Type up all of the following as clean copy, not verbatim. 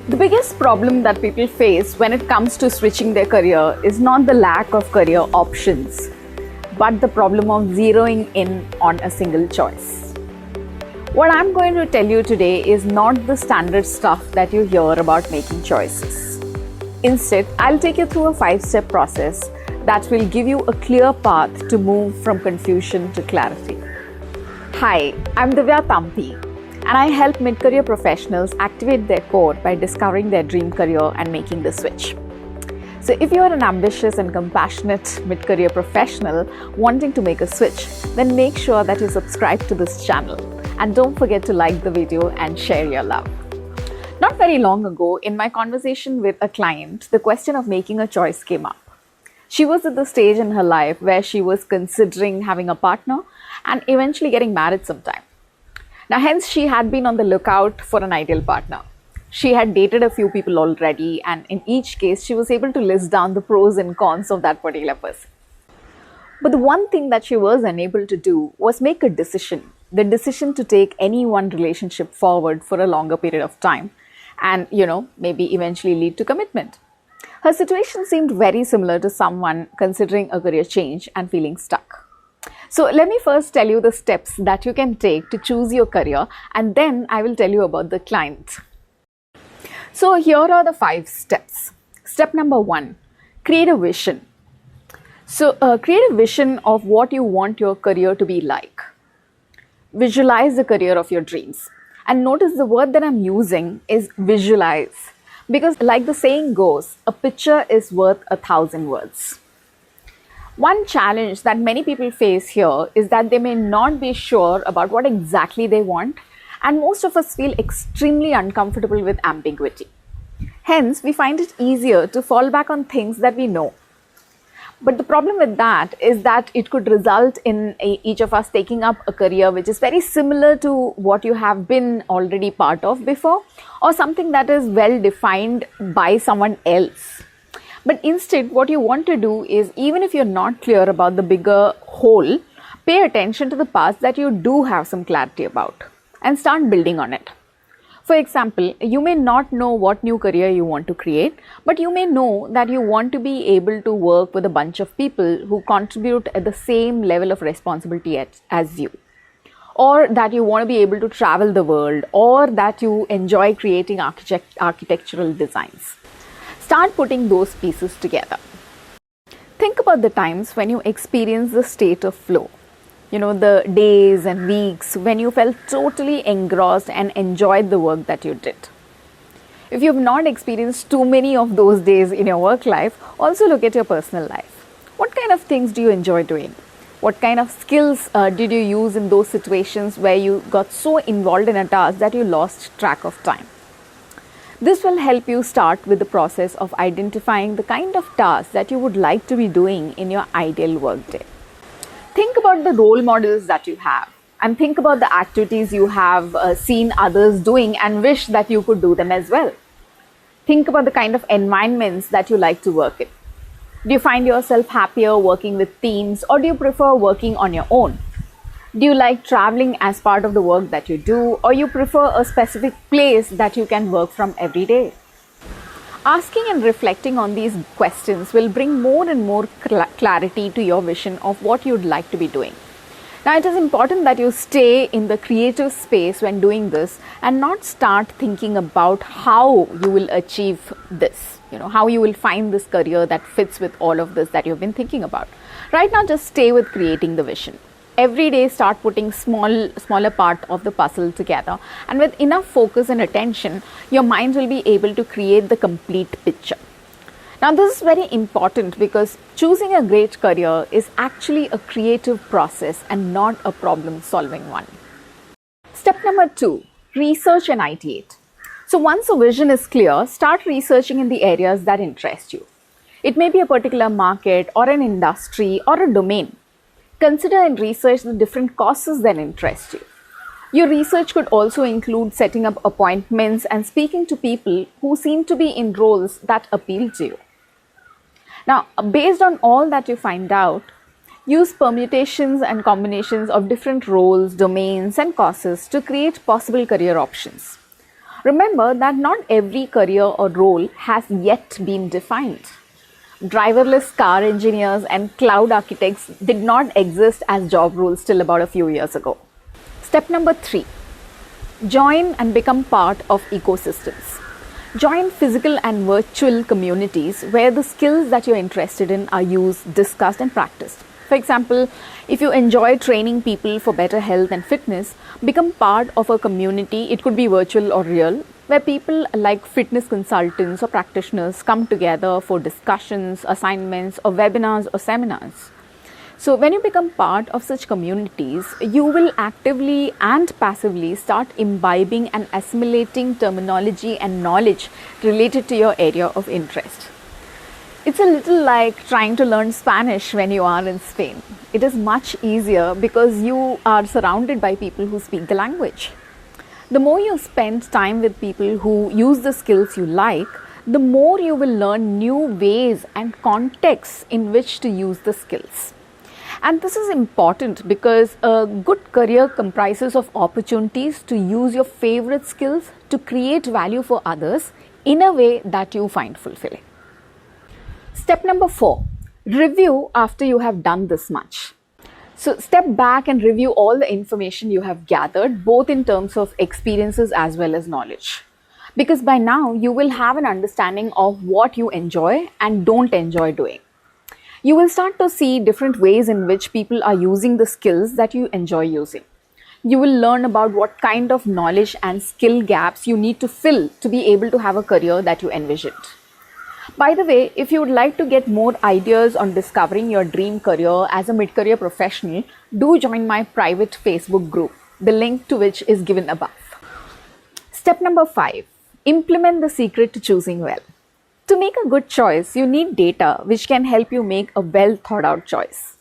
The biggest problem that people face when it comes to switching their career is not the lack of career options, but the problem of zeroing in on a single choice. What I'm going to tell you today is not the standard stuff that you hear about making choices. Instead, I'll take you through a 5-step process that will give you a clear path to move from confusion to clarity. Hi, I'm Divya Tampi, and I help mid-career professionals activate their core by discovering their dream career and making the switch. So if you are an ambitious and compassionate mid-career professional wanting to make a switch, then make sure that you subscribe to this channel. And don't forget to like the video and share your love. Not very long ago, in my conversation with a client, the question of making a choice came up. She was at the stage in her life where she was considering having a partner and eventually getting married sometime. Now, hence, she had been on the lookout for an ideal partner. She had dated a few people already, and in each case, she was able to list down the pros and cons of that particular person. But the one thing that she was unable to do was make a decision, the decision to take any one relationship forward for a longer period of time and, maybe eventually lead to commitment. Her situation seemed very similar to someone considering a career change and feeling stuck. So let me first tell you the steps that you can take to choose your career, and then I will tell you about the client. So here are the 5 steps. Step number 1, create a vision. So create a vision of what you want your career to be like. Visualize the career of your dreams. And notice the word that I'm using is visualize. Because like the saying goes, a picture is worth 1,000 words. One challenge that many people face here is that they may not be sure about what exactly they want, and most of us feel extremely uncomfortable with ambiguity. Hence, we find it easier to fall back on things that we know. But the problem with that is that it could result in each of us taking up a career which is very similar to what you have been already part of before, or something that is well defined by someone else. But instead, what you want to do is, even if you're not clear about the bigger whole, pay attention to the parts that you do have some clarity about and start building on it. For example, you may not know what new career you want to create, but you may know that you want to be able to work with a bunch of people who contribute at the same level of responsibility as you. Or that you want to be able to travel the world, or that you enjoy creating architectural designs. Start putting those pieces together. Think about the times when you experience the state of flow. The days and weeks when you felt totally engrossed and enjoyed the work that you did. If you have not experienced too many of those days in your work life, also look at your personal life. What kind of things do you enjoy doing? What kind of skills did you use in those situations where you got so involved in a task that you lost track of time? This will help you start with the process of identifying the kind of tasks that you would like to be doing in your ideal workday. Think about the role models that you have, and think about the activities you have seen others doing and wish that you could do them as well. Think about the kind of environments that you like to work in. Do you find yourself happier working with teams, or do you prefer working on your own? Do you like traveling as part of the work that you do, or you prefer a specific place that you can work from every day? Asking and reflecting on these questions will bring more and more clarity to your vision of what you'd like to be doing. Now, it is important that you stay in the creative space when doing this and not start thinking about how you will achieve this, how you will find this career that fits with all of this that you've been thinking about. Right now, just stay with creating the vision. Every day, start putting smaller part of the puzzle together, and with enough focus and attention, your mind will be able to create the complete picture. Now, this is very important because choosing a great career is actually a creative process and not a problem-solving one. Step number 2, research and ideate. So once a vision is clear, start researching in the areas that interest you. It may be a particular market or an industry or a domain. Consider and research the different causes that interest you. Your research could also include setting up appointments and speaking to people who seem to be in roles that appeal to you. Now, based on all that you find out, use permutations and combinations of different roles, domains, and causes to create possible career options. Remember that not every career or role has yet been defined. Driverless car engineers and cloud architects did not exist as job roles till about a few years ago. Step number 3. Join and become part of ecosystems. Join physical and virtual communities where the skills that you're interested in are used, discussed, and practiced. For example, if you enjoy training people for better health and fitness, become part of a community, it could be virtual or real, where people like fitness consultants or practitioners come together for discussions, assignments, or webinars or seminars. So when you become part of such communities, you will actively and passively start imbibing and assimilating terminology and knowledge related to your area of interest. It's a little like trying to learn Spanish when you are in Spain. It is much easier because you are surrounded by people who speak the language. The more you spend time with people who use the skills you like, the more you will learn new ways and contexts in which to use the skills. And this is important because a good career comprises of opportunities to use your favorite skills to create value for others in a way that you find fulfilling. Step number 4, review after you have done this much. So step back and review all the information you have gathered, both in terms of experiences as well as knowledge. Because by now you will have an understanding of what you enjoy and don't enjoy doing. You will start to see different ways in which people are using the skills that you enjoy using. You will learn about what kind of knowledge and skill gaps you need to fill to be able to have a career that you envisioned. By the way, if you would like to get more ideas on discovering your dream career as a mid-career professional, do join my private Facebook group, the link to which is given above. Step number 5, implement the secret to choosing well. To make a good choice, you need data which can help you make a well thought out choice.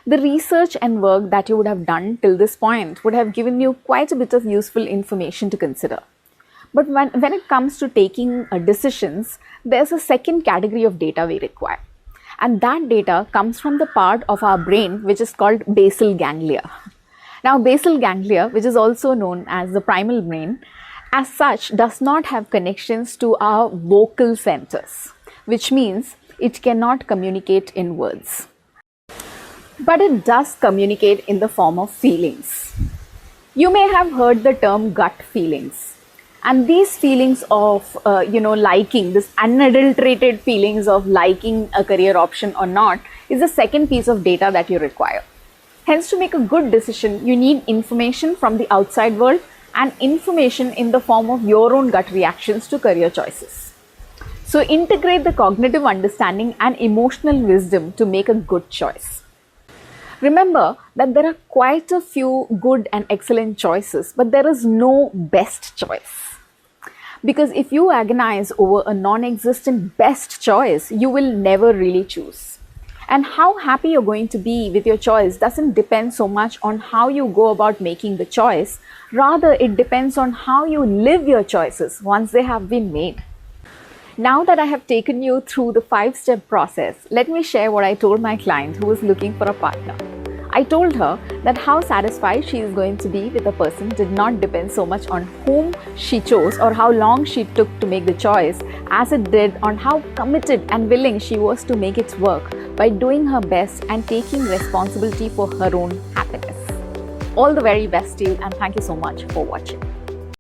The research and work that you would have done till this point would have given you quite a bit of useful information to consider. But when it comes to taking decisions, there's a second category of data we require. And that data comes from the part of our brain which is called basal ganglia. Now, basal ganglia, which is also known as the primal brain, as such does not have connections to our vocal centers, which means it cannot communicate in words. But it does communicate in the form of feelings. You may have heard the term gut feelings. And these feelings of, liking, this unadulterated feelings of liking a career option or not, is the second piece of data that you require. Hence, to make a good decision, you need information from the outside world and information in the form of your own gut reactions to career choices. So integrate the cognitive understanding and emotional wisdom to make a good choice. Remember that there are quite a few good and excellent choices, but there is no best choice. Because if you agonize over a non-existent best choice, you will never really choose. And how happy you're going to be with your choice doesn't depend so much on how you go about making the choice. Rather, it depends on how you live your choices once they have been made. Now that I have taken you through the 5-step process, let me share what I told my client who was looking for a partner. I told her that how satisfied she is going to be with a person did not depend so much on whom she chose or how long she took to make the choice, as it did on how committed and willing she was to make it work by doing her best and taking responsibility for her own happiness. All the very best to you, and thank you so much for watching.